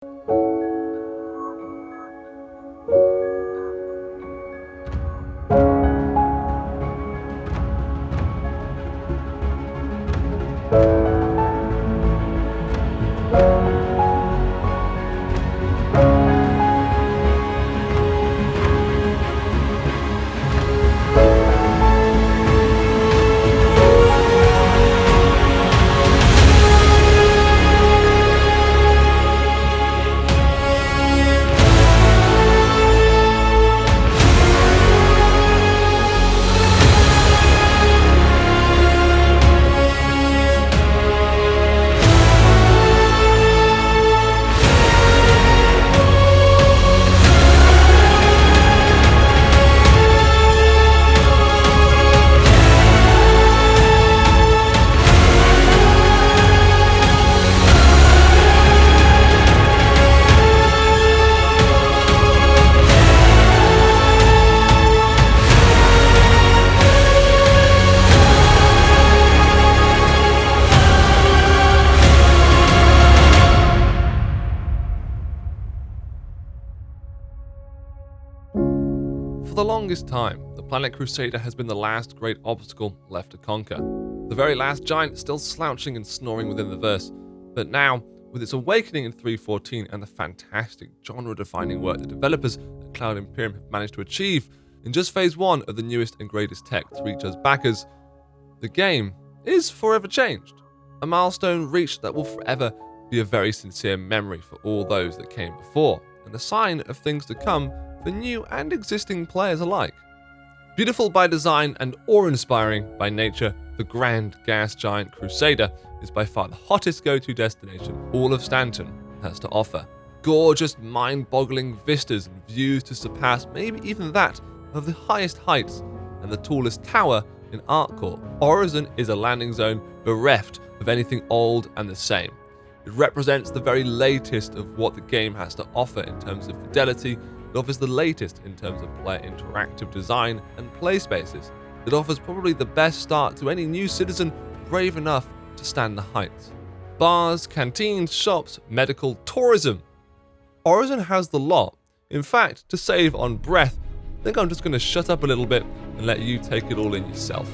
For the longest time, the planet Crusader has been the last great obstacle left to conquer. The very last giant still slouching and snoring within the verse. But now, with its awakening in 3.14 and the fantastic genre-defining work the developers at Cloud Imperium have managed to achieve in just Phase 1 of the newest and greatest tech to reach us backers, the game is forever changed. A milestone reached that will forever be a very sincere memory for all those that came before, and a sign of things to come for new and existing players alike. Beautiful by design and awe-inspiring by nature, the grand gas giant Crusader is by far the hottest go-to destination all of Stanton has to offer. Gorgeous, mind-boggling vistas and views to surpass maybe even that of the highest heights and the tallest tower in Artcore. Horizon is a landing zone bereft of anything old and the same. It represents the very latest of what the game has to offer in terms of fidelity. It offers the latest in terms of player interactive design and play spaces. It offers probably the best start to any new citizen brave enough to stand the heights. Bars, canteens, shops, medical, tourism. Horizon has the lot. In fact, to save on breath, I think I'm just going to shut up a little bit and let you take it all in yourself.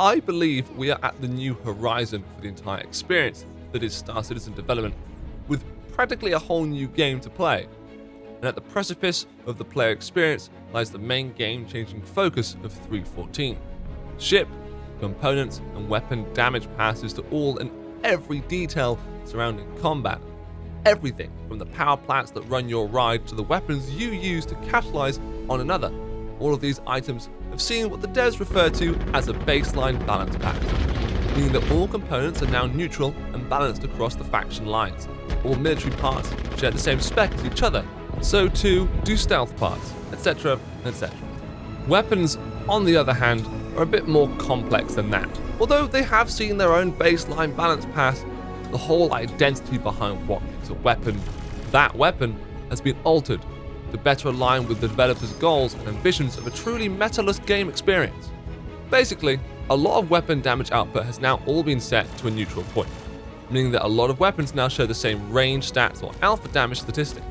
I believe we are at the new horizon for the entire experience that is Star Citizen development, with practically a whole new game to play. And at the precipice of the player experience lies the main game-changing focus of 3.14. Ship, components, and weapon damage passes to all and every detail surrounding combat. Everything from the power plants that run your ride to the weapons you use to capitalize on another. All of these items have seen what the devs refer to as a baseline balance pack, meaning that all components are now neutral and balanced across the faction lines. All military parts share the same spec as each other, so too do stealth parts, etc., etc. Weapons, on the other hand, are a bit more complex than that. Although they have seen their own baseline balance pass, the whole identity behind what makes a weapon, that weapon, has been altered to better align with the developers' goals and ambitions of a truly metaless game experience. Basically, a lot of weapon damage output has now all been set to a neutral point, meaning that a lot of weapons now show the same range stats or alpha damage statistics.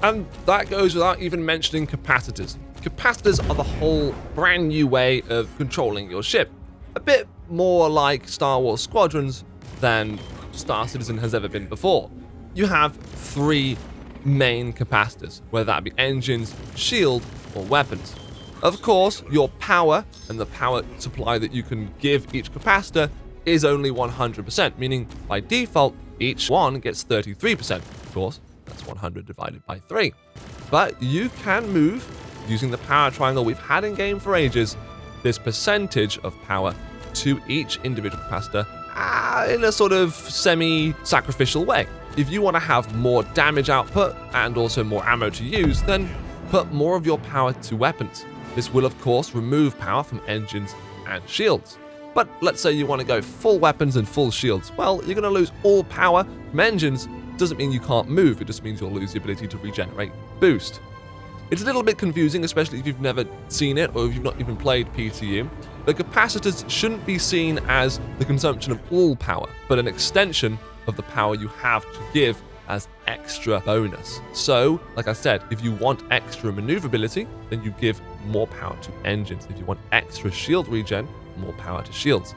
And that goes without even mentioning capacitors. Capacitors are the whole brand new way of controlling your ship. A bit more like Star Wars Squadrons than Star Citizen has ever been before. You have 3 main capacitors, whether that be engines, shield, or weapons. Of course, your power and the power supply that you can give each capacitor is only 100%, meaning by default, each one gets 33%. Of course, that's 100 divided by 3. But you can move, using the power triangle we've had in game for ages, this percentage of power to each individual capacitor in a sort of semi-sacrificial way. If you want to have more damage output and also more ammo to use, then put more of your power to weapons. This will of course remove power from engines and shields. But let's say you want to go full weapons and full shields. Well, you're going to lose all power from engines. Doesn't mean you can't move, it just means you'll lose the ability to regenerate boost. It's a little bit confusing, especially if you've never seen it or if you've not even played PTU. The capacitors shouldn't be seen as the consumption of all power, but an extension of the power you have to give as extra bonus. So, like I said, if you want extra maneuverability, then you give more power to engines. If you want extra shield regen, more power to shields.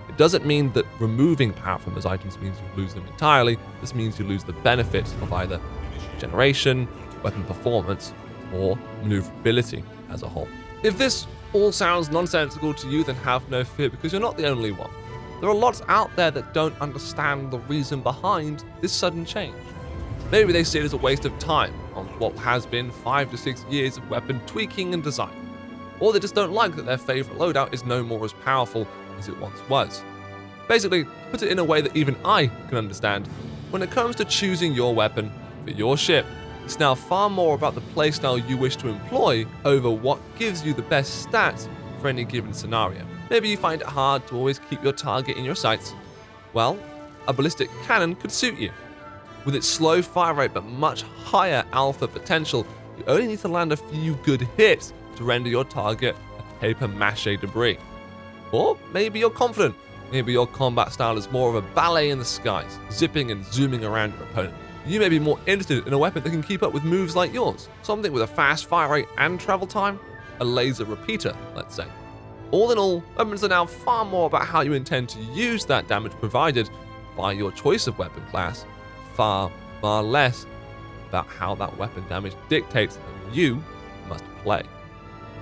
It doesn't mean that removing power from those items means you lose them entirely. This means you lose the benefits of either generation, weapon performance, or maneuverability as a whole. If this all sounds nonsensical to you, then have no fear, because you're not the only one. There are lots out there that don't understand the reason behind this sudden change. Maybe they see it as a waste of time on what has been 5 to 6 years of weapon tweaking and design. Or they just don't like that their favorite loadout is no more as powerful as it once was. Basically, put it in a way that even I can understand, when it comes to choosing your weapon for your ship, it's now far more about the playstyle you wish to employ over what gives you the best stats for any given scenario. Maybe you find it hard to always keep your target in your sights. Well, a ballistic cannon could suit you. With its slow fire rate but much higher alpha potential, you only need to land a few good hits to render your target a paper mache debris. Or maybe you're confident. Maybe your combat style is more of a ballet in the skies, zipping and zooming around your opponent. You may be more interested in a weapon that can keep up with moves like yours. Something with a fast fire rate and travel time. A laser repeater, let's say. All in all, weapons are now far more about how you intend to use that damage provided by your choice of weapon class, far less about how that weapon damage dictates how you must play.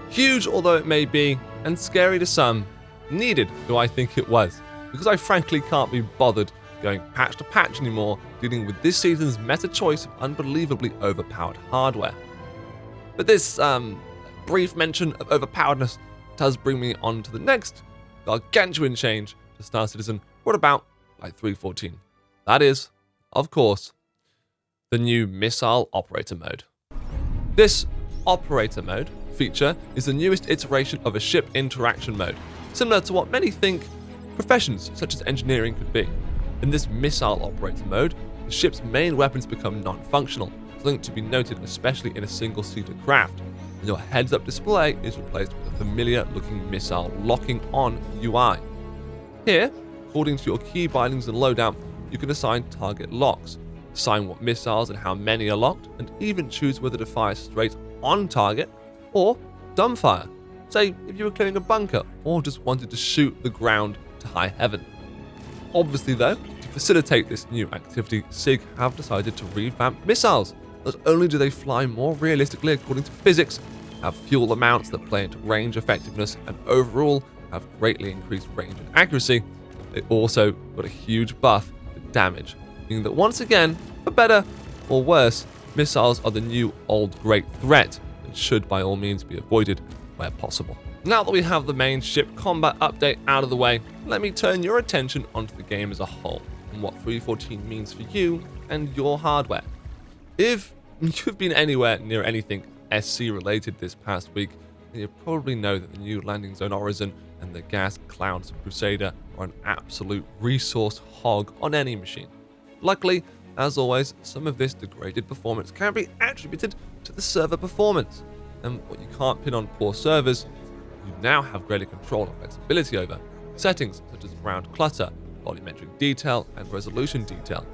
Huge although it may be, and scary to some, needed though I think it was, because I frankly can't be bothered going patch to patch anymore, dealing with this season's meta choice of unbelievably overpowered hardware. But this brief mention of overpoweredness does bring me on to the next gargantuan change to Star Citizen brought about by 3.14. That is, of course, the new Missile Operator Mode. This Operator Mode feature is the newest iteration of a ship interaction mode, similar to what many think professions such as engineering could be. In this Missile Operator Mode, the ship's main weapons become non-functional, something to be noted especially in a single-seater craft, and your heads-up display is replaced with a familiar-looking missile locking on UI. Here, according to your key bindings and loadout, you can assign target locks, assign what missiles and how many are locked, and even choose whether to fire straight on target or dumbfire. Say if you were clearing a bunker or just wanted to shoot the ground to high heaven. Obviously though, to facilitate this new activity, SIG have decided to revamp missiles. Not only do they fly more realistically according to physics, have fuel amounts that play into range effectiveness, and overall have greatly increased range and accuracy, they also got a huge buff to damage, meaning that once again, for better or worse, missiles are the new old great threat and should by all means be avoided where possible. Now that we have the main ship combat update out of the way, let me turn your attention onto the game as a whole and what 3.14 means for you and your hardware. If you've been anywhere near anything SC related this past week, then you probably know that the new landing zone Horizon and the gas clouds of Crusader are an absolute resource hog on any machine. Luckily, as always, some of this degraded performance can be attributed to the server performance, and what you can't pin on poor servers, you now have greater control and flexibility over. Settings such as ground clutter, volumetric detail, and resolution detail.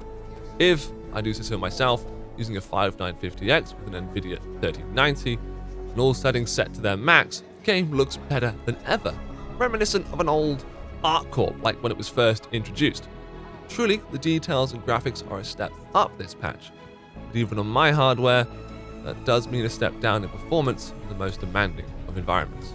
If I do say so myself, using a 5950X with an NVIDIA 3090, and all settings set to their max, the game looks better than ever, reminiscent of an old art core like when it was first introduced. Truly, the details and graphics are a step up this patch, but even on my hardware, that does mean a step down in performance in the most demanding of environments.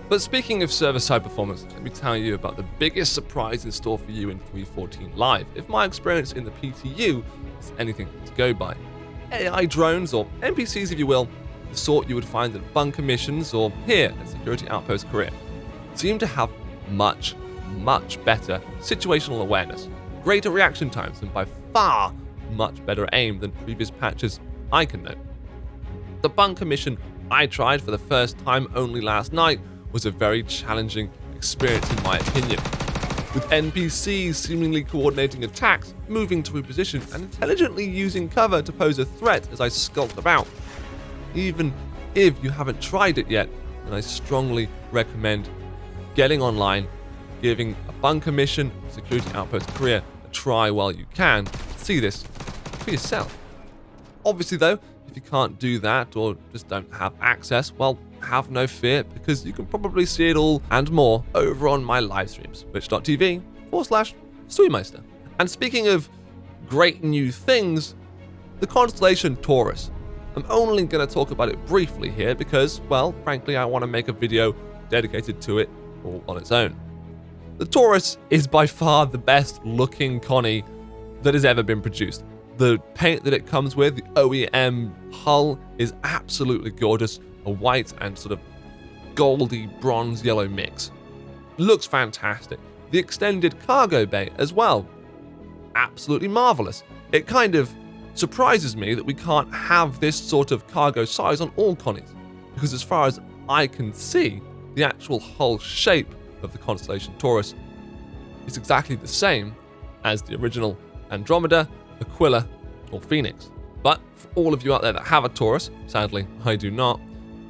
But speaking of server-side performance, let me tell you about the biggest surprise in store for you in 3.14 Live, if my experience in the PTU is anything to go by. AI drones, or NPCs if you will, the sort you would find at bunker missions or here at Security Outpost Korea, seem to have much better situational awareness, greater reaction times, and by far much better aim than previous patches I can note. The bunker mission I tried for the first time only last night was a very challenging experience in my opinion, with NPCs seemingly coordinating attacks, moving to reposition, and intelligently using cover to pose a threat as I skulked about. Even if you haven't tried it yet, then I strongly recommend getting online, giving a bunker mission, Security Outpost Korea, a try while you can, see this for yourself. Obviously though, if you can't do that or just don't have access, well, have no fear, because you can probably see it all and more over on my live streams, twitch.tv/Steweymyster. And speaking of great new things, the Constellation Taurus. I'm only going to talk about it briefly here because, well, frankly, I want to make a video dedicated to it all on its own. The Taurus is by far the best looking Connie that has ever been produced. The paint that it comes with, the OEM hull, is absolutely gorgeous. A white and sort of goldy bronze yellow mix. Looks fantastic. The extended cargo bay as well. Absolutely marvelous. It kind of surprises me that we can't have this sort of cargo size on all Connies, because as far as I can see, the actual hull shape of the Constellation Taurus is exactly the same as the original Andromeda, Aquila, or Phoenix. But for all of you out there that have a Taurus, sadly I do not,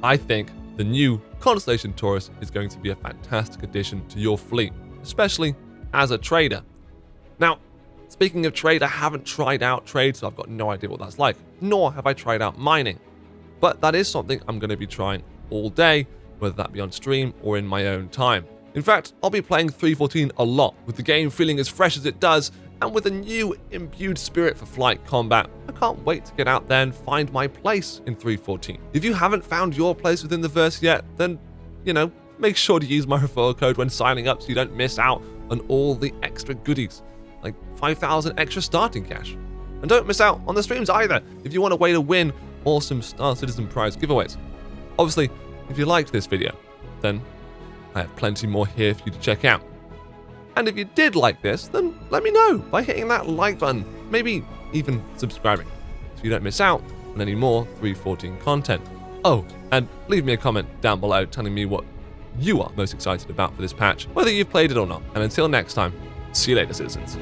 I think the new Constellation Taurus is going to be a fantastic addition to your fleet, especially as a trader. Now, speaking of trade, I haven't tried out trade, so I've got no idea what that's like, nor have I tried out mining. But that is something I'm going to be trying all day, whether that be on stream or in my own time. In fact, I'll be playing 3.14 a lot, with the game feeling as fresh as it does, and with a new imbued spirit for flight combat. I can't wait to get out there and find my place in 3.14. If you haven't found your place within the verse yet, then, make sure to use my referral code when signing up so you don't miss out on all the extra goodies, like 5,000 extra starting cash. And don't miss out on the streams either, if you want a way to win awesome Star Citizen prize giveaways. Obviously, if you liked this video, then I have plenty more here for you to check out. And if you did like this, then let me know by hitting that like button, maybe even subscribing, so you don't miss out on any more 3.14 content. Oh, and leave me a comment down below telling me what you are most excited about for this patch, whether you've played it or not. And until next time, see you later, citizens.